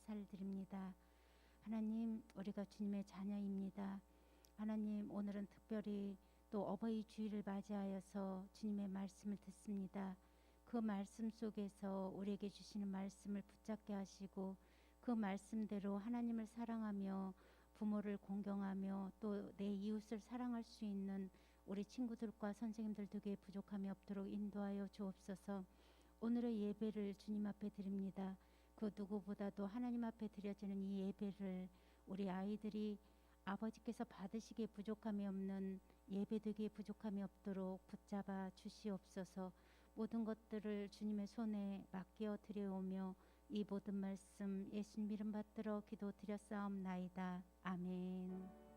감사를 드립니다. 하나님, 우리가 주님의 자녀입니다. 하나님, 오늘은 특별히 또 어버이 주일을 맞이하여서 주님의 말씀을 듣습니다. 그 말씀 속에서 우리에게 주시는 말씀을 붙잡게 하시고 그 말씀대로 하나님을 사랑하며 부모를 공경하며 또 내 이웃을 사랑할 수 있는 우리 친구들과 선생님들 되게 부족함이 없도록 인도하여 주옵소서. 오늘의 예배를 주님 앞에 드립니다. 그 누구보다도 하나님 앞에 드려지는 이 예배를 우리 아이들이 아버지께서 받으시기에 부족함이 없는 예배되기에 부족함이 없도록 붙잡아 주시옵소서. 모든 것들을 주님의 손에 맡겨 드려오며 이 모든 말씀 예수님 이름 받들어 기도 드렸사옵나이다. 아멘.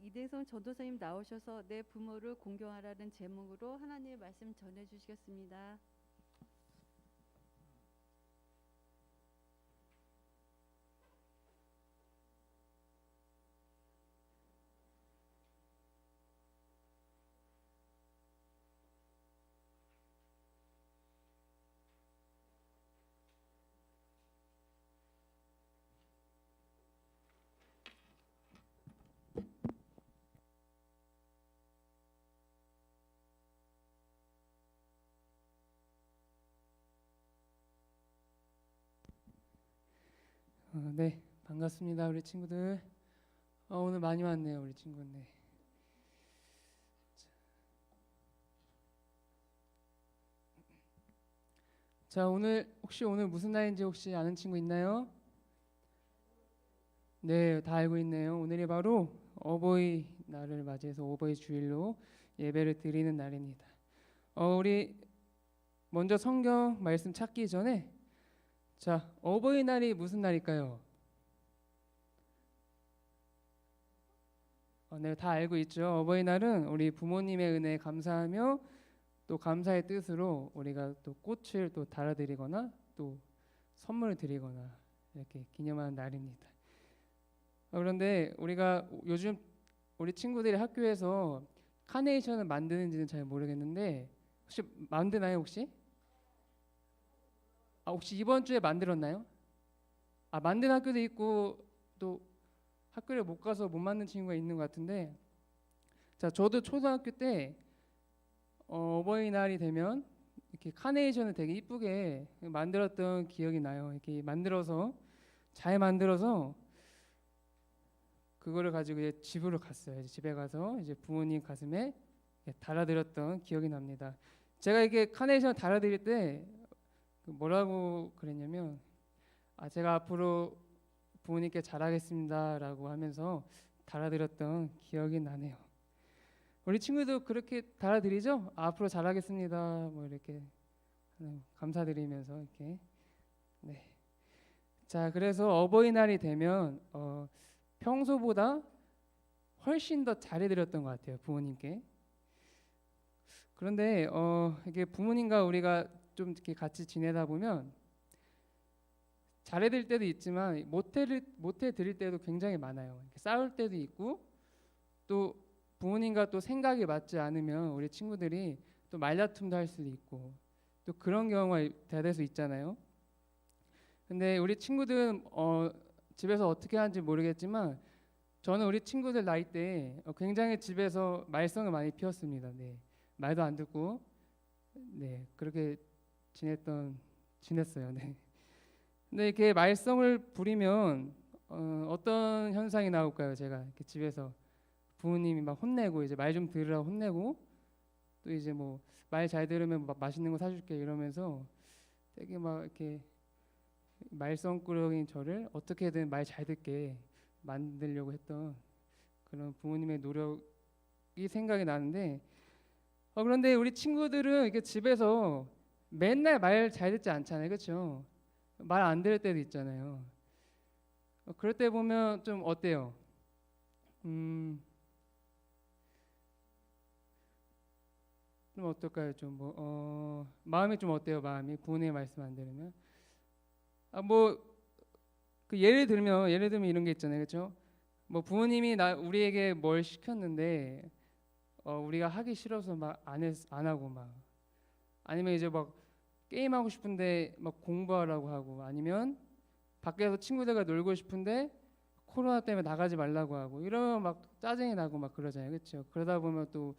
이대성 전도사님 나오셔서 내 부모를 공경하라는 제목으로 하나님의 말씀 전해 주시겠습니다. 네, 반갑습니다, 우리 친구들. 오늘 많이 왔네요, 우리 친구들. 네. 자, 오늘 무슨 날인지 혹시 아는 친구 있나요? 네, 다 알고 있네요. 오늘이 바로 어버이날을 맞이해서 어버이 주일로 예배를 드리는 날입니다. 우리 먼저 성경 말씀 찾기 전에 자, 어버이날이 무슨 날일까요? 네, 다 알고 있죠. 어버이날은 우리 부모님의 은혜에 감사하며 또 감사의 뜻으로 우리가 또 꽃을 또 달아드리거나 또 선물을 드리거나 이렇게 기념하는 날입니다. 그런데 우리가 요즘 우리 친구들이 학교에서 카네이션을 만드는지는 잘 모르겠는데 혹시 만드나요 혹시? 혹시 이번 주에 만들었나요? 만든 학교도 있고 또 학교를 못 가서 못 만든 친구가 있는 것 같은데, 자, 저도 초등학교 때 어버이날이 되면 이렇게 카네이션을 되게 이쁘게 만들었던 기억이 나요. 이렇게 잘 만들어서 그거를 가지고 이제 집으로 갔어요. 이제 집에 가서 이제 부모님 가슴에 달아드렸던 기억이 납니다. 제가 이게 카네이션 달아드릴 때 뭐라고 그랬냐면 제가 앞으로 부모님께 잘하겠습니다라고 하면서 달아드렸던 기억이 나네요. 우리 친구도 그렇게 달아드리죠? 앞으로 잘하겠습니다. 뭐 이렇게 감사드리면서 이렇게. 네. 자, 그래서 어버이날이 되면 평소보다 훨씬 더 잘해드렸던 것 같아요, 부모님께. 그런데 이게 부모님과 우리가 좀 이렇게 같이 지내다 보면 잘해드릴 때도 있지만 못해드릴 때도 굉장히 많아요. 이렇게 싸울 때도 있고 또 부모님과 또 생각이 맞지 않으면 우리 친구들이 또 말다툼도 할 수도 있고 또 그런 경우가 대될 수 있잖아요. 근데 우리 친구들은 집에서 어떻게 하는지 모르겠지만 저는 우리 친구들 나이 때 굉장히 집에서 말썽을 많이 피웠습니다. 네. 말도 안 듣고 네, 그렇게 지냈어요. 네. 근데 이렇게 말썽을 부리면 어떤 현상이 나올까요? 제가 이렇게 집에서 부모님이 막 혼내고 이제 말 좀 들으라고 혼내고 또 이제 뭐 말 잘 들으면 막 맛있는 거 사줄게 이러면서 되게 막 이렇게 말썽꾸러기인 저를 어떻게든 말 잘 듣게 만들려고 했던 그런 부모님의 노력이 생각이 나는데 그런데 우리 친구들은 이렇게 집에서 맨날 말 잘 듣지 않잖아요, 그렇죠? 말 안 들을 때도 있잖아요. 그럴 때 보면 좀 어때요? 좀 어떨까요? 좀 뭐 마음이 좀 어때요? 마음이 부모님의 말씀 안 들으면 뭐 그 예를 들면 이런 게 있잖아요, 그렇죠? 뭐 부모님이 우리에게 뭘 시켰는데 우리가 하기 싫어서 막 안 하고 막 아니면 이제 막 게임하고 싶은데 막 공부하라고 하고 아니면 밖에서 친구들과 놀고 싶은데 코로나 때문에 나가지 말라고 하고 이러면 막 짜증이 나고 막 그러잖아요, 그렇죠? 그러다 보면 또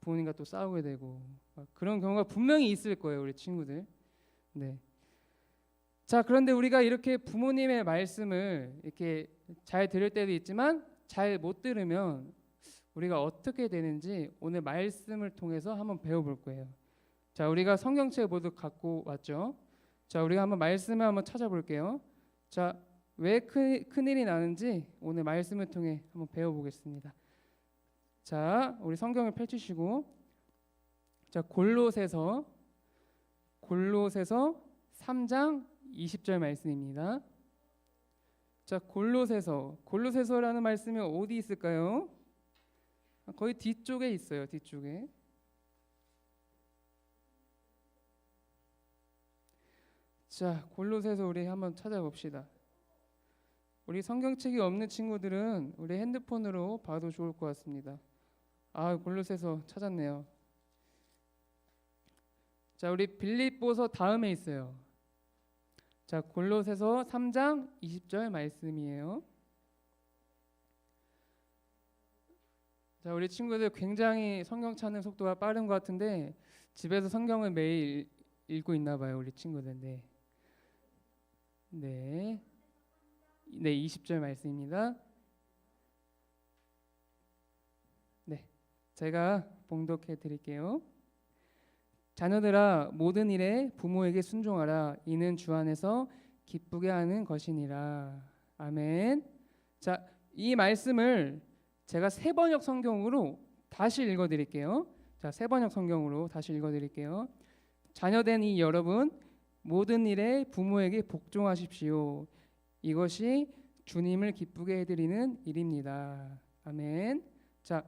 부모님과 또 싸우게 되고 막 그런 경우가 분명히 있을 거예요, 우리 친구들. 네. 자, 그런데 우리가 이렇게 부모님의 말씀을 이렇게 잘 들을 때도 있지만 잘 못 들으면 우리가 어떻게 되는지 오늘 말씀을 통해서 한번 배워볼 거예요. 자, 우리가 성경책 모두 갖고 왔죠. 자, 우리가 한번 말씀을 한번 찾아볼게요. 자, 왜 큰일이 나는지 오늘 말씀을 통해 한번 배워보겠습니다. 자, 우리 성경을 펼치시고 자, 골로새서 3장 20절 말씀입니다. 자, 골로새서라는 말씀이 어디 있을까요? 거의 뒤쪽에 있어요. 뒤쪽에. 자, 골로새서 우리 한번 찾아봅시다. 우리 성경책이 없는 친구들은 우리 핸드폰으로 봐도 좋을 것 같습니다. 골로새서 찾았네요. 자, 우리 빌립보서 다음에 있어요. 자, 골로새서 3장 20절 말씀이에요. 자, 우리 친구들 굉장히 성경 찾는 속도가 빠른 것 같은데 집에서 성경을 매일 읽고 있나 봐요, 우리 친구들. 네, 20절 말씀입니다. 네, 제가 봉독해 드릴게요. 자녀들아, 모든 일에 부모에게 순종하라. 이는 주 안에서 기쁘게 하는 것이니라. 아멘. 자, 이 말씀을 제가 세번역 성경으로 다시 읽어드릴게요. 자, 세번역 성경으로 다시 읽어드릴게요. 자녀된 이 여러분, 모든 일에 부모에게 복종하십시오. 이것이 주님을 기쁘게 해드리는 일입니다. 아멘. 자,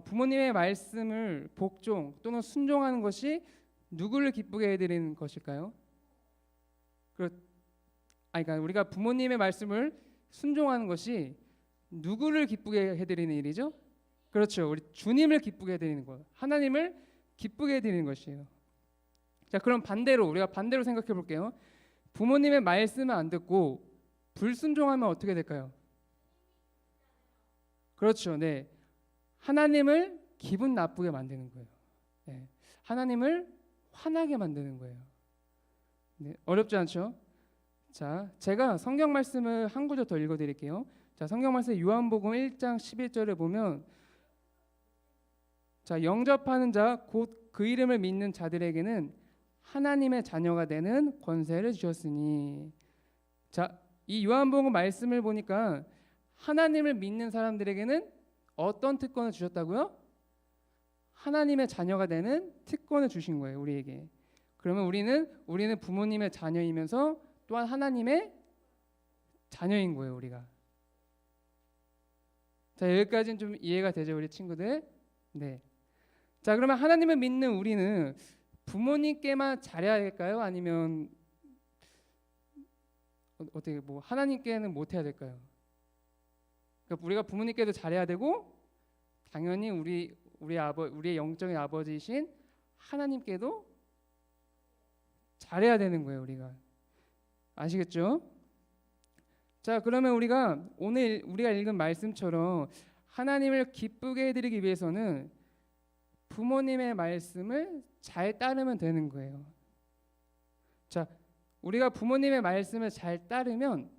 부모님의 말씀을 복종 또는 순종하는 것이 누구를 기쁘게 해드리는 것일까요? 그러니까 우리가 부모님의 말씀을 순종하는 것이 누구를 기쁘게 해드리는 일이죠? 그렇죠. 우리 주님을 기쁘게 해드리는 거예요. 하나님을 기쁘게 해드리는 것이에요. 자, 그럼 우리가 반대로 생각해 볼게요. 부모님의 말씀을 안 듣고 불순종하면 어떻게 될까요? 그렇죠. 네. 하나님을 기분 나쁘게 만드는 거예요. 네. 하나님을 화나게 만드는 거예요. 네. 어렵지 않죠? 자, 제가 성경 말씀을 한 구절 더 읽어드릴게요. 자, 성경 말씀 요한복음 1장 11절에 보면 자, 영접하는 자 곧 그 이름을 믿는 자들에게는 하나님의 자녀가 되는 권세를 주셨으니. 자, 이 요한복음 말씀을 보니까 하나님을 믿는 사람들에게는 어떤 특권을 주셨다고요? 하나님의 자녀가 되는 특권을 주신 거예요, 우리에게. 그러면 우리는 부모님의 자녀이면서 또한 하나님의 자녀인 거예요, 우리가. 자, 여기까지는 좀 이해가 되죠, 우리 친구들? 네. 자, 그러면 하나님을 믿는 우리는 부모님께만 잘해야 될까요? 아니면 어떻게 하나님께는 못 해야 될까요? 그러니까 우리가 부모님께도 잘해야 되고 당연히 우리의 영적인 아버지이신 하나님께도 잘해야 되는 거예요, 우리가. 아시겠죠? 자, 그러면 오늘 우리가 읽은 말씀처럼 하나님을 기쁘게 해드리기 위해서는 부모님의 말씀을 잘 따르면 되는 거예요. 자, 우리가 부모님의 말씀을 잘 따르면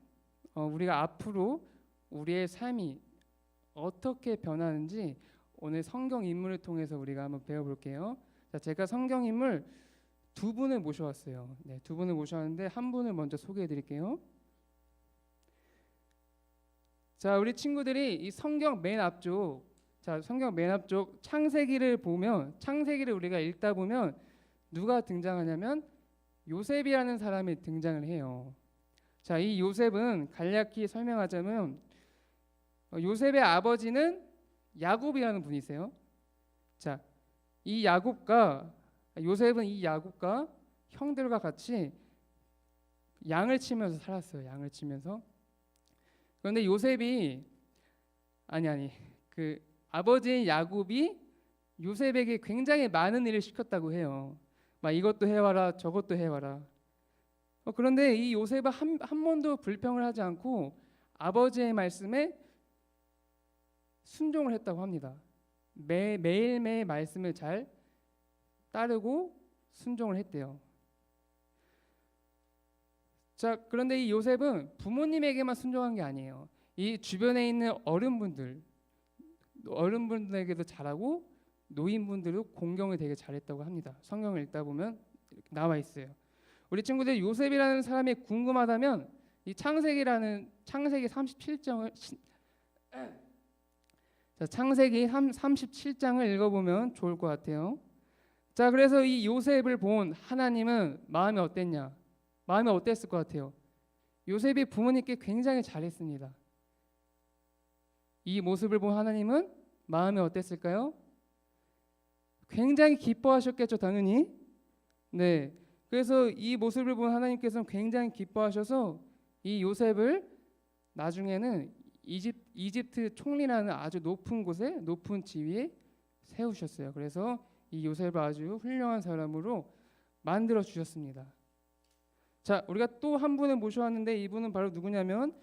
우리가 앞으로 우리의 삶이 어떻게 변하는지 오늘 성경 인물을 통해서 우리가 한번 배워볼게요. 자, 제가 성경 인물 두 분을 모셔왔어요. 네, 두 분을 모셔왔는데 한 분을 먼저 소개해드릴게요. 자, 우리 친구들이 이 성경 맨 앞쪽 창세기를 우리가 읽다 보면 누가 등장하냐면 요셉이라는 사람이 등장을 해요. 자, 이 요셉은 간략히 설명하자면 요셉의 아버지는 야곱이라는 분이세요. 자, 이 야곱과 요셉은 이 야곱과 형들과 같이 양을 치면서 살았어요. 양을 치면서. 그런데 요셉이 그 아버지인 야곱이 요셉에게 굉장히 많은 일을 시켰다고 해요. 막 이것도 해와라 저것도 해와라. 그런데 이 요셉은 한 번도 불평을 하지 않고 아버지의 말씀에 순종을 했다고 합니다. 매일매일 말씀을 잘 따르고 순종을 했대요. 자, 그런데 이 요셉은 부모님에게만 순종한 게 아니에요. 이 주변에 있는 어른분들에게도 잘하고 노인분들도 공경을 되게 잘했다고 합니다. 성경을 읽다 보면 이렇게 나와 있어요. 우리 친구들 요셉이라는 사람이 궁금하다면 이 창세기 37장을 창세기 37장을 읽어보면 좋을 것 같아요. 자, 그래서 이 요셉을 본 하나님은 마음이 어땠냐? 마음이 어땠을 것 같아요? 요셉이 부모님께 굉장히 잘했습니다. 이 모습을 본 하나님은 마음이 어땠을까요? 굉장히 기뻐하셨겠죠, 당연히. 네. 그래서 이 모습을 본 하나님께서는 굉장히 기뻐하셔서 이 요셉을 나중에는 이집트 총리라는 아주 높은 곳에, 높은 지위에 세우셨어요. 그래서 이 요셉을 아주 훌륭한 사람으로 만들어 주셨습니다. 자, 우리가 또 한 분을 모셔왔는데 이분은 바로 누구냐면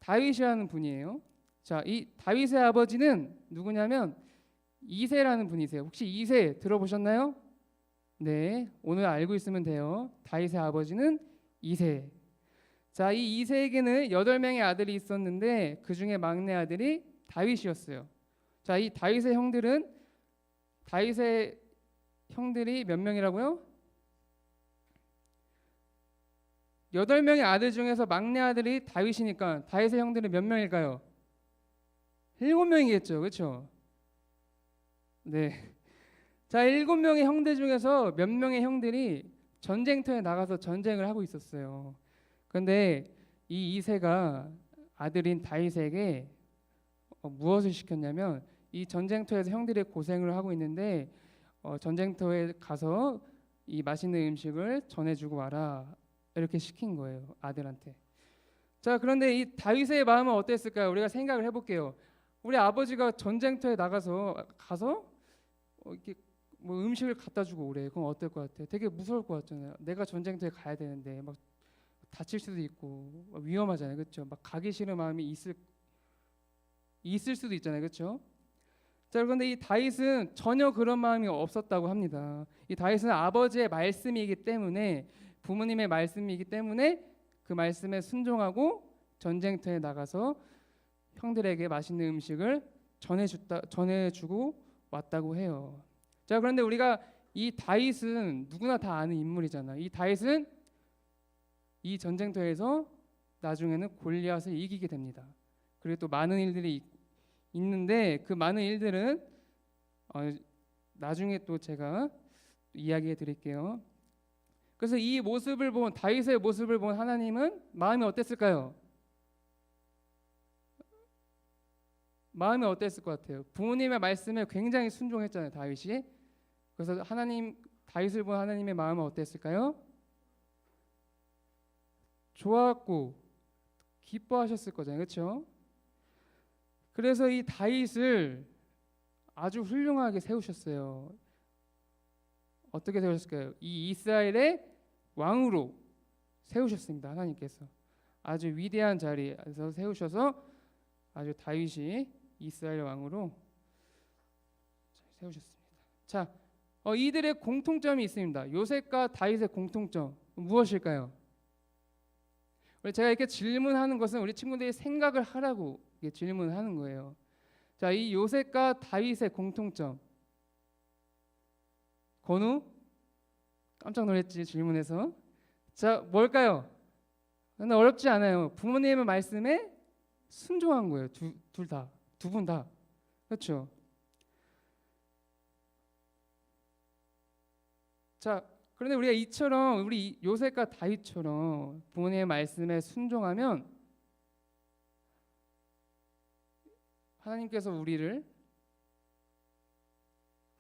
다윗이라는 분이에요. 자, 이 다윗의 아버지는 누구냐면 이새라는 분이세요. 혹시 이새 들어보셨나요? 네, 오늘 알고 있으면 돼요. 다윗의 아버지는 이새. 자, 이 이새에게는 8명의 아들이 있었는데 그 중에 막내 아들이 다윗이었어요. 자, 이 다윗의 형들이 몇 명이라고요? 8명의 아들 중에서 막내 아들이 다윗이니까 다윗의 형들은 몇 명일까요? 7명이겠죠. 그렇죠? 네. 자, 7명의 형들 중에서 몇 명의 형들이 전쟁터에 나가서 전쟁을 하고 있었어요. 그런데 이 이새가 아들인 다윗에게 무엇을 시켰냐면 이 전쟁터에서 형들이 고생을 하고 있는데 전쟁터에 가서 이 맛있는 음식을 전해주고 와라 이렇게 시킨 거예요, 아들한테. 자, 그런데 이 다윗의 마음은 어땠을까요? 우리가 생각을 해볼게요. 우리 아버지가 전쟁터에 가서 이렇게 뭐 음식을 갖다 주고 오래. 그럼 어떨 것 같아요? 되게 무서울 것 같잖아요. 내가 전쟁터에 가야 되는데 막 다칠 수도 있고 위험하잖아요, 그렇죠? 막 가기 싫은 마음이 있을 수도 있잖아요, 그렇죠? 자, 그런데 이 다윗은 전혀 그런 마음이 없었다고 합니다. 이 다윗은 아버지의 말씀이기 때문에, 부모님의 말씀이기 때문에 그 말씀에 순종하고 전쟁터에 나가서 형들에게 맛있는 음식을 전해주고 왔다고 해요. 자, 그런데 우리가 이 다윗은 누구나 다 아는 인물이잖아요. 이 다윗은 이 전쟁터에서 나중에는 골리앗을 이기게 됩니다. 그리고 또 많은 일들이 있는데 그 많은 일들은 나중에 또 제가 이야기해 드릴게요. 그래서 이 모습을 본 다윗의 모습을 본 하나님은 마음이 어땠을까요? 마음이 어땠을 것 같아요? 부모님의 말씀에 굉장히 순종했잖아요, 다윗이. 그래서 다윗을 본 하나님의 마음은 어땠을까요? 좋았고 기뻐하셨을 거잖아요, 그렇죠? 그래서 이 다윗을 아주 훌륭하게 세우셨어요. 어떻게 세우셨을까요? 이 이스라엘의 왕으로 세우셨습니다, 하나님께서. 아주 위대한 자리에서 세우셔서 아주 다윗이 이스라엘 왕으로 세우셨습니다. 자, 이들의 공통점이 있습니다. 요셉과 다윗의 공통점 무엇일까요? 제가 이렇게 질문하는 것은 우리 친구들이 생각을 하라고 이렇게 질문하는 거예요. 자, 이 요셉과 다윗의 공통점. 건우? 깜짝 놀랐지, 질문해서. 자, 뭘까요? 근데 어렵지 않아요. 부모님의 말씀에 순종한 거예요. 두 분 다. 그렇죠? 자, 그런데 우리가 우리 요셉과 다윗처럼 부모님의 말씀에 순종하면 하나님께서 우리를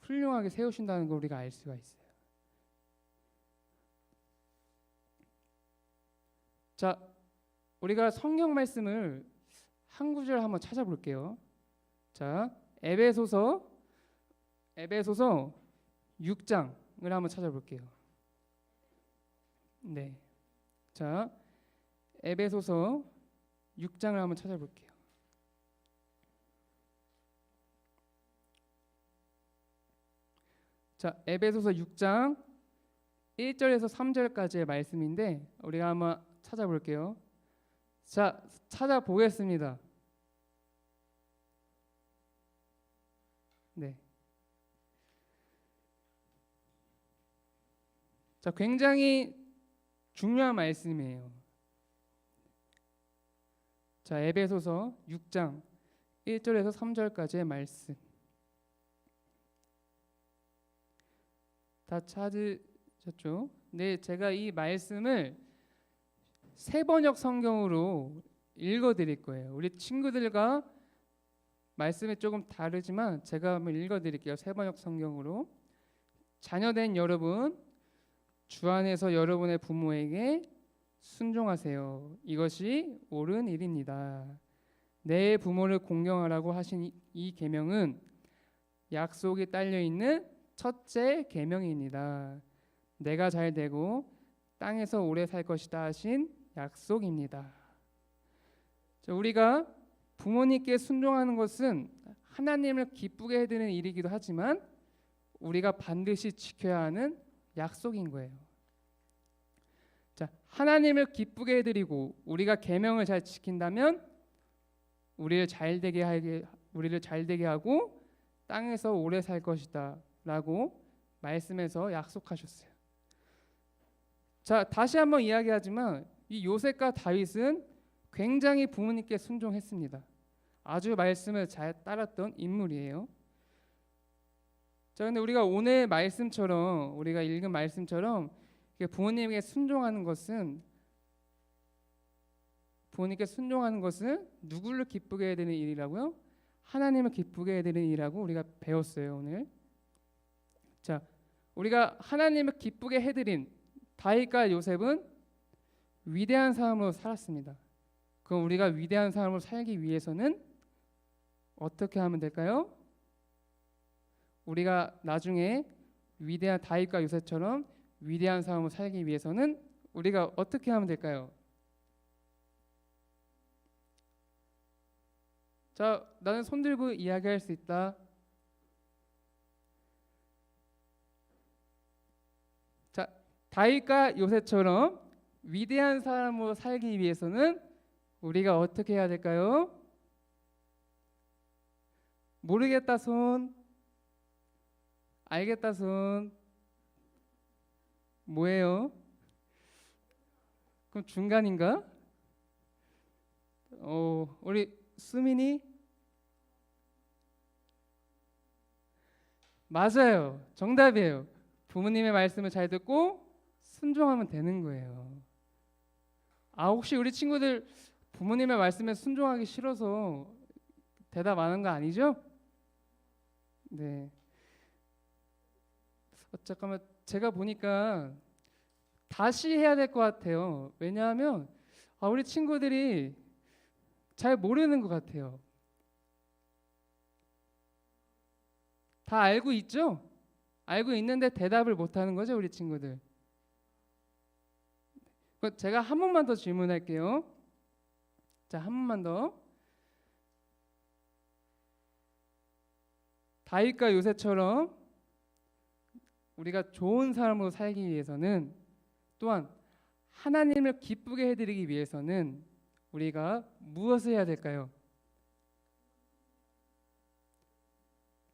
훌륭하게 세우신다는 걸 우리가 알 수가 있어요. 자, 우리가 성경 말씀을 한 구절 한번 찾아볼게요. 자, 에베소서 6장을 한번 찾아볼게요. 네. 자, 에베소서 6장을 한번 찾아볼게요. 자, 에베소서 6장 1절에서 3절까지의 말씀인데 우리가 한번 찾아볼게요. 자, 찾아보겠습니다. 네. 자, 굉장히 중요한 말씀이에요. 자, 에베소서 6장 1절에서 3절까지의 말씀. 다 찾으셨죠? 네, 제가 이 말씀을 세번역 성경으로 읽어 드릴 거예요. 우리 친구들과 말씀이 조금 다르지만 제가 한번 읽어 드릴게요. 세번역 성경으로. 자녀된 여러분, 주 안에서 여러분의 부모에게 순종하세요. 이것이 옳은 일입니다. 내 부모를 공경하라고 하신 이 계명은 약속이 딸려 있는 첫째 계명입니다. 내가 잘 되고 땅에서 오래 살 것이다 하신 약속입니다. 자, 우리가 부모님께 순종하는 것은 하나님을 기쁘게 해드리는 일이기도 하지만 우리가 반드시 지켜야 하는 약속인 거예요. 자, 하나님을 기쁘게 해드리고 우리가 계명을 잘 지킨다면 우리를 잘 되게 하고 땅에서 오래 살 것이다라고 말씀에서 약속하셨어요. 자, 다시 한번 이야기하지만 이 요셉과 다윗은 굉장히 부모님께 순종했습니다. 아주 말씀을 잘 따랐던 인물이에요. 자, 근데 우리가 오늘 말씀처럼 우리가 읽은 말씀처럼 부모님께 순종하는 것은 누구를 기쁘게 해야 되는 일이라고요? 하나님을 기쁘게 해야 되는 일이라고 우리가 배웠어요, 오늘. 자, 우리가 하나님을 기쁘게 해드린 다윗과 요셉은 위대한 삶으로 살았습니다. 그럼 우리가 위대한 삶으로 살기 위해서는 어떻게 하면 될까요? 우리가 나중에 위대한 다윗과 요셉처럼 위대한 삶을 살기 위해서는 우리가 어떻게 하면 될까요? 자, 나는 손 들고 이야기할 수 있다. 자, 다윗과 요셉처럼 위대한 사람으로 살기 위해서는 우리가 어떻게 해야 될까요? 모르겠다 손. 알겠다 손. 뭐예요? 그럼 중간인가? 우리 수민이? 맞아요. 정답이에요. 부모님의 말씀을 잘 듣고 순종하면 되는 거예요. 혹시 우리 친구들 부모님의 말씀에 순종하기 싫어서 대답 안 한 거 아니죠? 네. 잠깐만, 제가 보니까 다시 해야 될 것 같아요. 왜냐하면 우리 친구들이 잘 모르는 것 같아요. 다 알고 있죠? 알고 있는데 대답을 못하는 거죠, 우리 친구들. 제가 한 번만 더 질문할게요. 자, 한 번만 더. 다윗과 요셉처럼 우리가 좋은 사람으로 살기 위해서는, 또한 하나님을 기쁘게 해드리기 위해서는 우리가 무엇을 해야 될까요?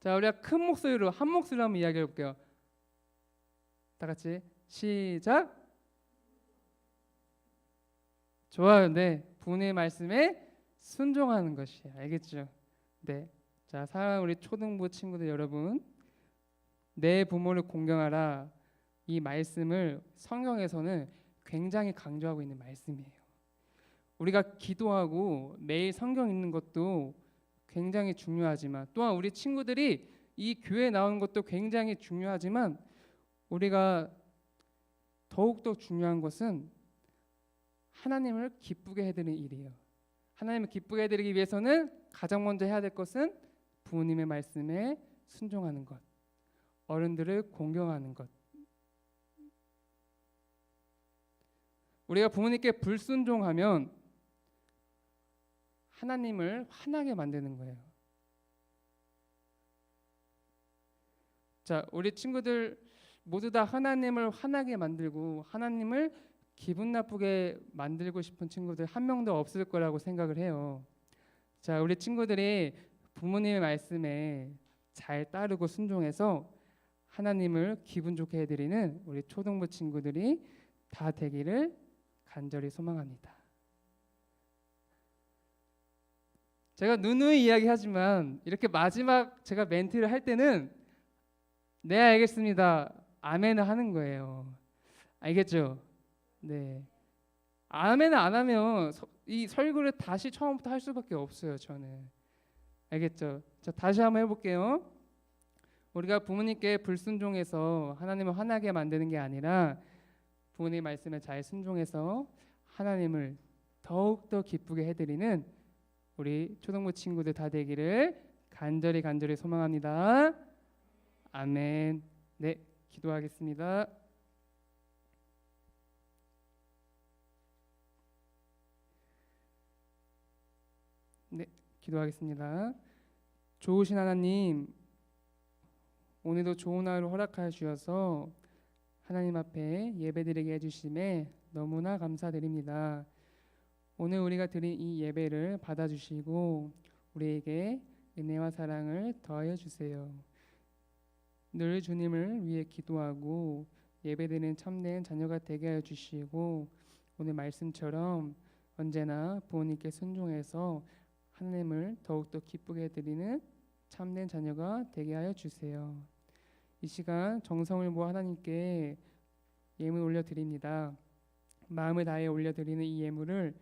자, 우리가 큰 목소리로 한 목소리로 한번 이야기해 볼게요. 다 같이 시작. 좋아요. 네, 부모님의 말씀에 순종하는 것이 알겠죠? 네. 자, 사랑하는 우리 초등부 친구들 여러분, 내 부모를 공경하라, 이 말씀을 성경에서는 굉장히 강조하고 있는 말씀이에요. 우리가 기도하고 매일 성경 읽는 것도 굉장히 중요하지만, 또한 우리 친구들이 이 교회 나오는 것도 굉장히 중요하지만 우리가 더욱더 중요한 것은 하나님을 기쁘게 해드리는 일이에요. 하나님을 기쁘게 해드리기 위해서는 가장 먼저 해야 될 것은 부모님의 말씀에 순종하는 것, 어른들을 공경하는 것. 우리가 부모님께 불순종하면 하나님을 화나게 만드는 거예요. 자, 우리 친구들 모두 다 하나님을 화나게 만들고 하나님을 기분 나쁘게 만들고 싶은 친구들 한 명도 없을 거라고 생각을 해요. 자, 우리 친구들이 부모님의 말씀에 잘 따르고 순종해서 하나님을 기분 좋게 해드리는 우리 초등부 친구들이 다 되기를 간절히 소망합니다. 제가 누누이 이야기하지만 이렇게 마지막 제가 멘트를 할 때는 네 알겠습니다, 아멘을 하는 거예요. 알겠죠? 네. 아멘을 안 하면 이 설교를 다시 처음부터 할 수밖에 없어요. 저는. 알겠죠? 자, 다시 한번 해볼게요. 우리가 부모님께 불순종해서 하나님을 화나게 만드는 게 아니라 부모님 말씀에 잘 순종해서 하나님을 더욱더 기쁘게 해드리는 우리 초등부 친구들 다 되기를 간절히 소망합니다. 아멘. 네, 기도하겠습니다. 네, 기도하겠습니다. 좋으신 하나님, 오늘도 좋은 하루 허락하여 주셔서 하나님 앞에 예배드리게 해주심에 너무나 감사드립니다. 오늘 우리가 드린 이 예배를 받아주시고 우리에게 은혜와 사랑을 더하여 주세요. 늘 주님을 위해 기도하고 예배드리는 참된 자녀가 되게 하여 주시고 오늘 말씀처럼 언제나 부모님께 순종해서 하나님을 더욱더 기쁘게 해드리는 참된 자녀가 되게 하여 주세요. 이 시간 정성을 모아 하나님께 예물 올려드립니다. 마음을 다해 올려드리는 이 예물을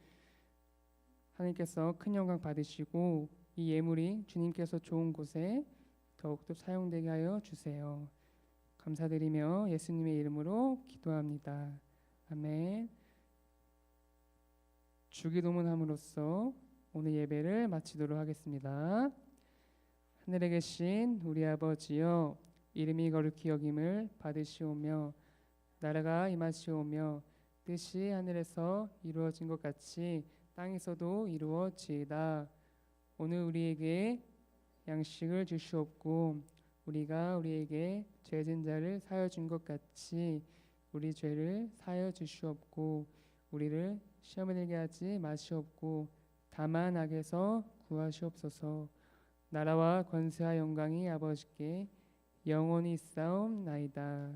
하나님께서 큰 영광 받으시고 이 예물이 주님께서 좋은 곳에 더욱더 사용되게 하여 주세요. 감사드리며 예수님의 이름으로 기도합니다. 아멘. 주기도문함으로써 오늘 예배를 마치도록 하겠습니다. 하늘에 계신 우리 아버지여, 이름이 거룩히 여김을 받으시오며 나라가 임하시오며 뜻이 하늘에서 이루어진 것 같이 땅에서도 이루어지이다. 오늘 우리에게 양식을 주시옵고 우리가 우리에게 죄진 자를 사하여 준 것 같이 우리 죄를 사하여 주시옵고 우리를 시험에 들게 하지 마시옵고 다만 악에서 구하시옵소서. 나라와 권세와 영광이 아버지께 영원히 있사옵나이다.